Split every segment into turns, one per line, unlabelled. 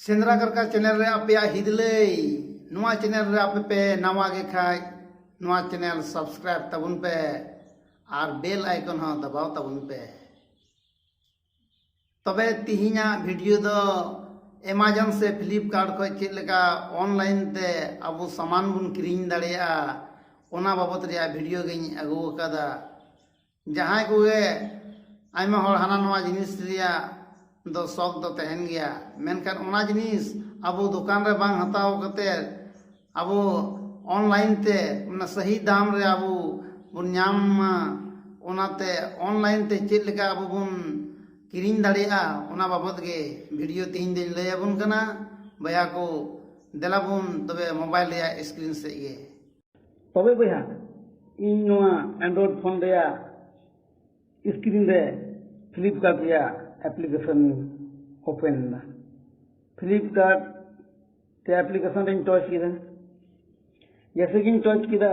सेंद्रा करका channel रे आपे हिदलई नवा चैनल रे आपे पे नवा गे खाय नवा चैनल सब्सक्राइब तबुन पे और बेल आइकन हो दबाव तबुन पे तबे तिहिना वीडियो दो अमेजन से फ्लिपकार्ट को चेक लगा ऑनलाइन ते अब सामान बुन किरिंग दाड़िया ओना बाबत रे वीडियो गेኝ अगु कदा जहां कोगे आइमा हर हाना नवा जिनिस रिया दो शौक दो तहन गया मेनखान ओना जिनिस अब दुकान रे बांग हताव कते अब ऑनलाइन ते ना सही दाम रे अब बुन नाम ओनाते ऑनलाइन ते चेक लगा अब बुन किरिंग दाड़िया ओना बाबत गे वीडियो तीन दिन ले अबुन कना बया को देलाबुन तबे मोबाइल रे स्क्रीन से गे
तबे बया इन नोआ एंड्रॉइड फोन रे स्क्रीन रे फ्लिपकार्ट रे एप्लीकेशन ओपन ना फ्लिपकार्ट ते एप्लीकेशन रे टच किदा जैसे कि टच किदा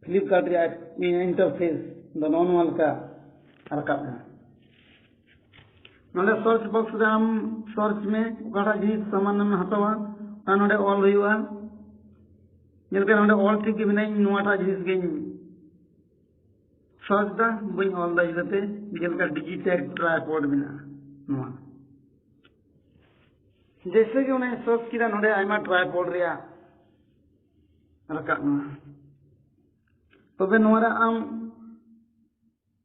फ्लिपकार्ट रे इंटरफेस द नॉर्मल का रकाब ना नोडे सर्च बॉक्स रे हम सर्च में ओकाटा जिनिस सामान में हतावा ता नोडे ऑल हुआ जेलके नोडे ऑल ठीक बिना नोआटा जिनिस गे सर्च दा बई ऑल दा जते जेलका डिजिटल ट्राइपॉड बिना नोआ जैसे कि उन्हें सर्च किदा नोडे आइमा ट्राइपॉड रिया रकाब ना तबे नोरा आम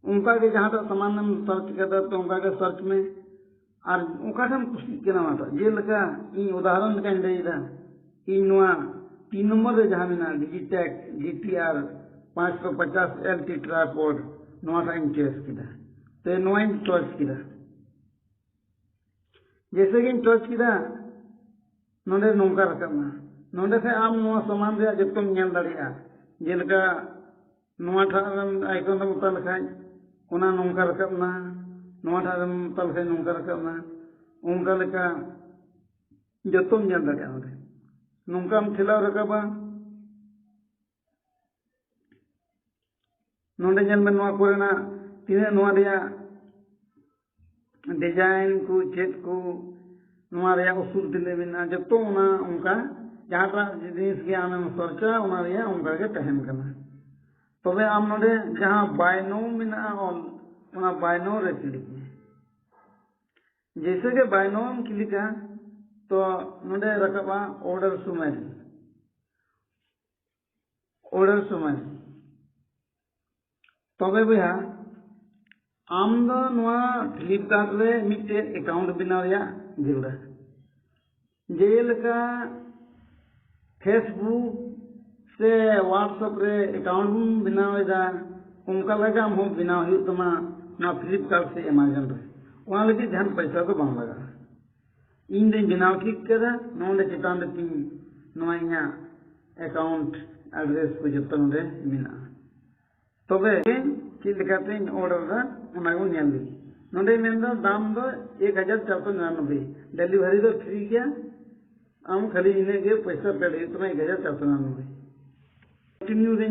उनका के जहाँ तक सामान हम सर्च करता तो उनका के सर्च में और उनका हम कुछ केना माता जे लगा इन उदाहरण का इंडेदा इन नोआ 3 नंबर रे जहाँ में ना डिजिटेक जीटीआर 550 एलटी ट्राइपॉड नोआ का इंटरेस्ट किदा तो नोआ इन टच किदा जैसे कि इन टच किदा नोडे नोंका रकमा नोडे से आम नोआ सामान रे जतम नेल दाड़िया जेलका नोआ ठारम आइकन दम तल खाय ओना नोंका रकबना नोआ ठारम तल खाय नोंका रकबना उनका लेका जतम नेल दाड़िया नोडे नोंका हम ठेला रकबा नोडे जेल में नोआ कोरेना तिने नोआ रिया डिजाइन को चेक को नोआ रिया उसूल दिले बिना जतो ओना उनका जहां जिनिस के आम सर्चा ओना रिया उनका के तहन कना तबे आम नोडे जहां बायनो मिना ऑल ओना बायनो रे क्लिक जैसे के बायनो हम क्लिक है तो नोडे रकबा ऑर्डर सुमेल तबे भैया आम दो नोआ फ्लिपकार्ट रे मिटे अकाउंट बिना रिया जरूर जेलका फेसबुक से व्हाट्सएप रे अकाउंट बनावेदा उनका लगा हम बिना हुई तमा ना फ्लिपकार्ट से अमेजन रे वहां लगे ध्यान पैसा तो बंग लगा इन दिन बिना क्लिक करा नोंडे चितान रे तीन नोइया अकाउंट एड्रेस को जतन रे मिना तबे चेक लेकाते ऑर्डर दा उना को नेल दी नोंडे मेंदा दाम दो 1499 डिलीवरी दो फ्री गया हम खाली इने के पैसा पेड़ इतना 1499 कंटिन्यू रे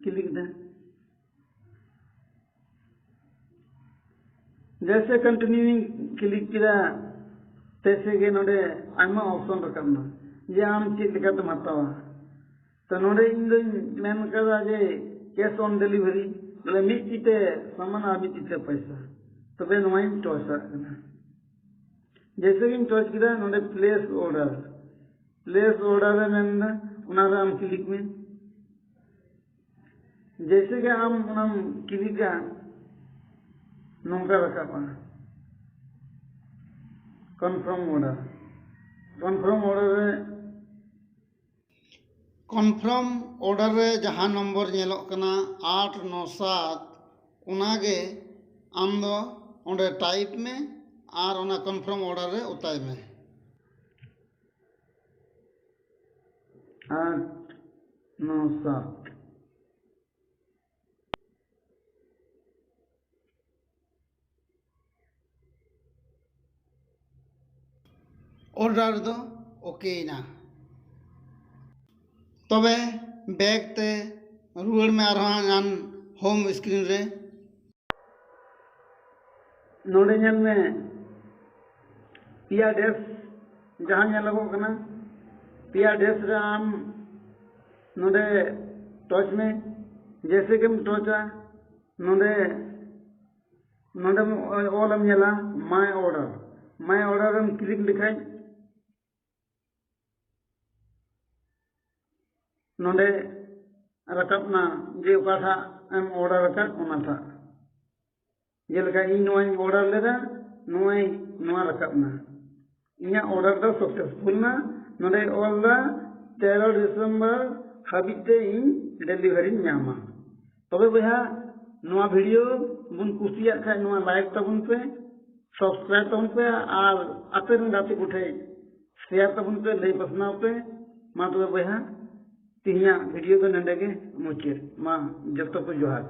क्लिक दा जैसे कंटिन्यू क्लिक किया तैसे के नोडे आइमा ऑप्शन रखना जे आम चेक लेकाते मातावा तो नोडे इन मेन कदा जे कैश ऑन डिलीवरी ले मिचिते सामान आ मिचिते पैसा तबे नोइन टॉस करना जैसे कि टॉस किया नोडे प्लेस ऑर्डर में उना हम क्लिक में जैसे कि हम क्लिक नोंका रखा
कन्फर्म ऑर्डर रे जहां नंबर नेलोक कना 897 उनागे आम दो ओंडे टाइप में और ओना कन्फर्म ऑर्डर रे उताय में
897
ऑर्डर दो ओके ना तबे बैग ते रुआड़ में आन होम स्क्रीन रे
नोडे में पिया डेस्क जहाँ ñelogo kana पिया डेस रे आम नोडे टच में जैसे कि टचा नोडे नोडे ओलम ñela माय ऑर्डर हम क्लिक लिखाई नोडे रकबना जे ओकाथा एम ऑर्डर का ओनाथा जेलका इन नोई ऑर्डर लेदा नोई नोआ रकबना इना ऑर्डर दा सक्सेसफुल ना नोडे ऑल दा 13 दिसंबर हाबिते इन डिलीवरी ᱧामा तबे बहा नोआ वीडियो बुन कुसिया खा नोआ लाइक तबुन पे सब्सक्राइब तबुन पे और आपे गाते गुठे शेयर तबुन पे लई पसनाव पे मा तबे बहा तिहिया वीडियो तो नंदे के मुचे मा जब तक जोहार